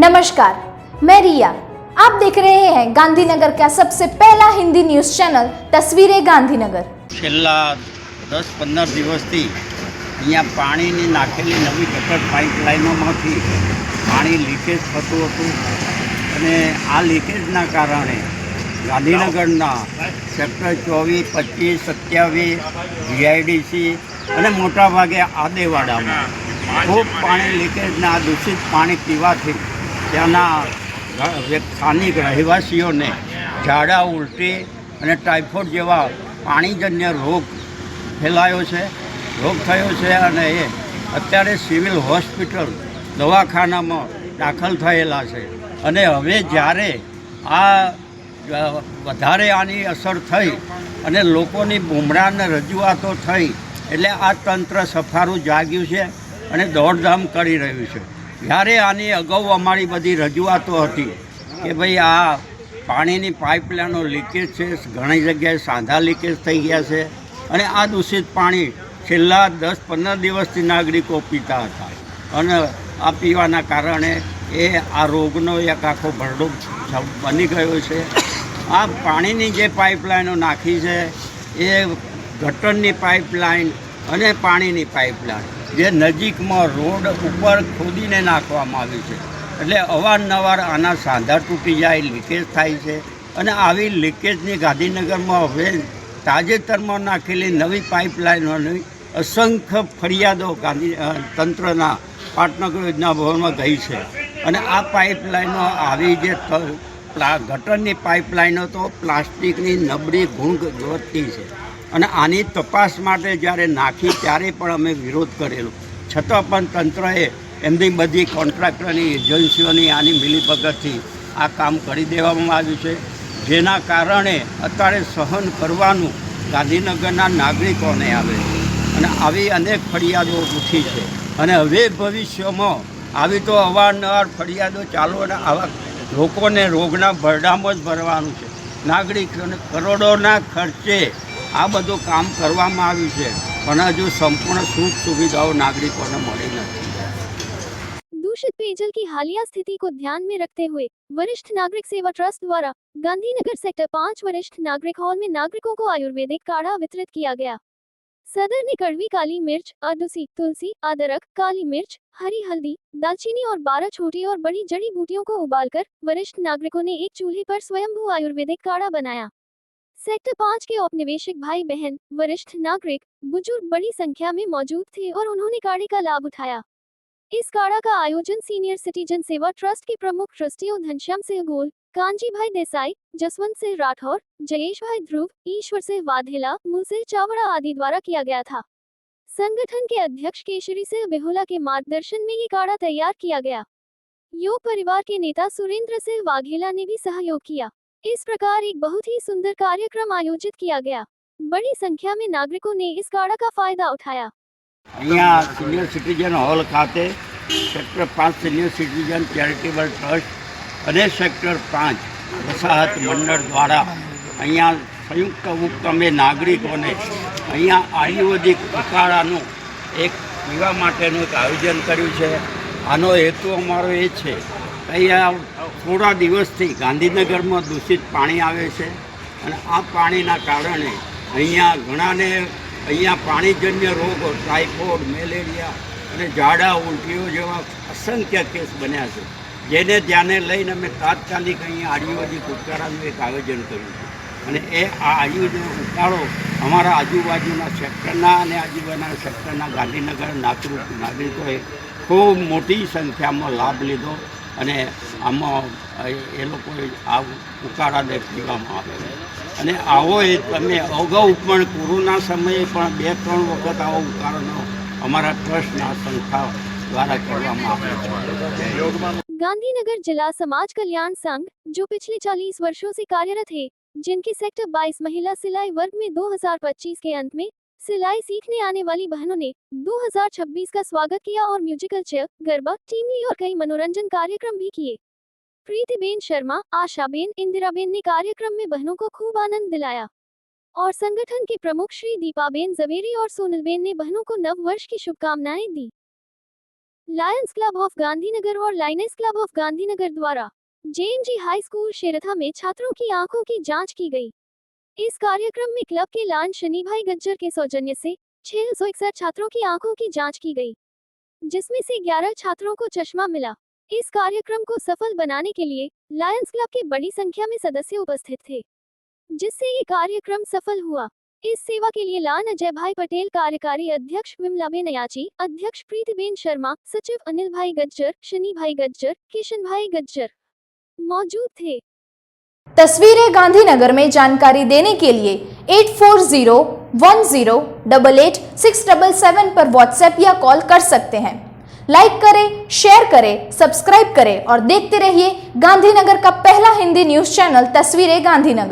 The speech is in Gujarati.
नमस्कार, मैं रिया। आप देख रहे हैं गांधीनगर का सबसे पहला हिंदी न्यूज़ चैनल तस्वीरें गांधीनगर। છેલ્લા 10-15 દિવસથી અહીંયા પાણીની નાખેલી નવી ગટર પાઇપલાઇનોમાંથી પાણી લીકેજ થતું હતું અને આ લીકેજના કારણે ગાંધીનગરના સેક્ટર 24, 25, 27 જીઆઈડીસી અને મોટાભાગે આદેવાડામાં ખૂબ પાણી લીકેજના દૂષિત પાણી પીવાથી ત્યાંના સ્થાનિક રહેવાસીઓને ઝાડા, ઉલટી અને ટાઇફોઇડ જેવા પાણીજન્ય રોગ થયો છે અને એ અત્યારે સિવિલ હોસ્પિટલ દવાખાનામાં દાખલ થયેલા છે. અને હવે જ્યારે આ વધારે આની અસર થઈ અને લોકોની બુમરાને રજૂઆતો થઈ એટલે આ તંત્ર સફારું જાગ્યું છે અને દોડધામ કરી રહ્યું છે. જ્યારે આની અગાઉ અમારી બધી રજૂઆતો હતી કે ભાઈ આ પાણીની પાઇપલાઇનો લીકેજ છે, ઘણી જગ્યાએ સાંધા લીકેજ થઈ ગયા છે અને આ દૂષિત પાણી છેલ્લા 10-15 દિવસથી નાગરિકો પીતા હતા અને આ પીવાના કારણે આ રોગનો એક આખો ભરડો બની ગયો છે. આ પાણીની જે પાઇપલાઇનો નાખી છે એ ગટરની પાઇપલાઇન અને પાણીની પાઇપલાઇન જે નજીકમાં રોડ ઉપર ખોદીને નાખવામાં આવી છે. એટલે અવારનવાર આના સાંધા તૂટી જાય, લીકેજ થાય છે અને આવી લીકેજની ગાંધીનગરમાં હવે તાજેતરમાં નાખેલી નવી પાઇપલાઇનોની અસંખ્ય ફરિયાદો તંત્રના પાટનગર યોજના ભવનમાં ગઈ છે. અને આ પાઇપલાઇનો આવી જે ગટરની પાઇપલાઇનો તો પ્લાસ્ટિકની નબળી ગુણવત્તી છે અને આની તપાસ માટે જ્યારે નાખી ત્યારે પણ અમે વિરોધ કરેલો, છતાં પણ તંત્રએ એમની બધી કોન્ટ્રાક્ટરની એજન્સીઓની આની મિલીભગતથી આ કામ કરી દેવામાં આવ્યું છે, જેના કારણે અત્યારે સહન કરવાનું ગાંધીનગરના નાગરિકોને આવે છે. અને આવી અનેક ફરિયાદો ઉઠી છે અને હવે ભવિષ્યમાં આવી તો અવારનવાર ફરિયાદો ચાલુ અને આવા લોકોને રોગના ભરડામાં જ ભરવાનું છે. નાગરિકોને કરોડોના ખર્ચે આ બધું કામ કરવામાં આવ્યું છે પણ હજુ સંપૂર્ણ સુખ સુવિધાઓ નાગરિકોને મળી નથી. दूषित पेयजल की हालिया स्थिति को ध्यान में रखते हुए वरिष्ठ नागरिक सेवा ट्रस्ट द्वारा गांधीनगर सेक्टर 5 वरिष्ठ नागरिक हॉल में नागरिकों को आयुर्वेदिक काढ़ा वितरित किया गया। सदर ने कड़वी काली मिर्च, अदुसी, तुलसी, अदरक, काली मिर्च, हरी हल्दी, दालचीनी और 12 छोटी और बड़ी जड़ी बूटियों को उबालकर वरिष्ठ नागरिकों ने एक चूल्हे पर स्वयंभू आयुर्वेदिक काढ़ा बनाया। सेक्टर 5 के औपनिवेशिक भाई बहन, वरिष्ठ नागरिक, बुजुर्ग बड़ी संख्या में मौजूद थे और उन्होंने काढ़े का लाभ उठाया। इस काढ़ा का आयोजन सीनियर सिटीजन सेवा ट्रस्ट के प्रमुख ट्रस्टियों घनश्याम सिंह गोल, कांजी भाई देसाई, जसवंत सिंह राठौर, जयेश भाई ध्रुव, ईश्वर सिंह वाधेला, मुलसिर चावड़ा आदि द्वारा किया गया था। संगठन के अध्यक्ष केशरी सिंह बेहुला के मार्गदर्शन में ये काढ़ा तैयार किया गया। योग परिवार के नेता सुरेंद्र सिंह वाघेला ने भी सहयोग किया। इस प्रकार एक बहुत ही सुंदर कार्यक्रम आयोजित किया गया। बड़ी संख्या में नागरिकों ने इस काढ़ा का फायदा उठाया। અહીંયા સિનિયર સિટીઝન હોલ ખાતે sector 5 senior citizen charitable trust અને સેક્ટર 5 વસાહત મંડળ દ્વારા અહીંયા સંયુક્ત ઉપક્રમે નાગરિકોને અહીંયા આયુર્વેદિક ઉકાળાનું એક પીવા માટેનું એક આયોજન કર્યું છે. આનો હેતુ અમારો એ છે કે અહીંયા થોડા દિવસથી ગાંધીનગરમાં દૂષિત પાણી આવે છે અને આ પાણીના કારણે અહીંયા ઘણાને અહીંયા પાણીજન્ય રોગો, ટાઇફોઇડ, મેલેરિયા અને ઝાડા, ઉલટીઓ જેવા અસંખ્ય કેસ બન્યા છે, જેને ધ્યાને લઈને અમે તાત્કાલિક અહીંયા આયુર્વેદિક ઉકાળાનું એક આયોજન કર્યું છે. અને આ આયુર્વેદિક ઉકાળો અમારા આજુબાજુના સેક્ટરના અને આજુબાજુના સેક્ટરના ગાંધીનગર નાગરિકોએ ખૂબ મોટી સંખ્યામાં લાભ લીધો અને આમાં એ લોકોએ આ ઉકાળાને પીવામાં આવે છે. અને આવો તમે અગાઉ પણ કોરોના સમયે પણ 2-3 વખત આવો ઉકાળાનો हमारा ट्रस्ट ना संस्था द्वारा करवामा आवे। गांधीनगर जिला समाज कल्याण संघ जो पिछले 40 वर्षों से कार्यरत है, जिनके सेक्टर 22 महिला सिलाई वर्ग में 2025 के अंत में सिलाई सीखने आने वाली बहनों ने 2026 का स्वागत किया और म्यूजिकल चेयर, गरबा, टीमली और कई मनोरंजन कार्यक्रम भी किए। प्रीतिबेन शर्मा, आशाबेन, इंदिराबेन ने कार्यक्रम में बहनों को खूब आनंद दिलाया और संगठन के प्रमुख श्री दीपाबेन जवेरी और सोनलबेन ने बहनों को नव वर्ष की शुभकामनाएं दी। लायंस क्लब ऑफ गांधीनगर और लाइनेस क्लब ऑफ गांधीनगर द्वारा जेएनजी हाई स्कूल शेरथा में छात्रों की आंखों की जांच की गई। इस कार्यक्रम में क्लब के लान शनि भाई गज्जर के सौजन्य से 661 छात्रों की आंखों की जांच की गई, जिसमें से 11 छात्रों को चश्मा मिला। इस कार्यक्रम को सफल बनाने के लिए लायंस क्लब के बड़ी संख्या में सदस्य उपस्थित थे, जिससे ये कार्यक्रम सफल हुआ। इस सेवा के लिए लान अजय भाई पटेल, कार्यकारी अध्यक्ष विमलाबेन अयाची, अध्यक्ष प्रीतिबेन शर्मा, सचिव अनिल भाई गज्जर, शनि भाई गज्जर, किशन भाई गज्जर मौजूद थे। तस्वीरें गांधीनगर में जानकारी देने के लिए 8401088677 पर व्हाट्सएप या कॉल कर सकते हैं। लाइक करें, शेयर करें, सब्सक्राइब करें और देखते रहिए गांधीनगर का पहला हिंदी न्यूज चैनल तस्वीरें गांधीनगर।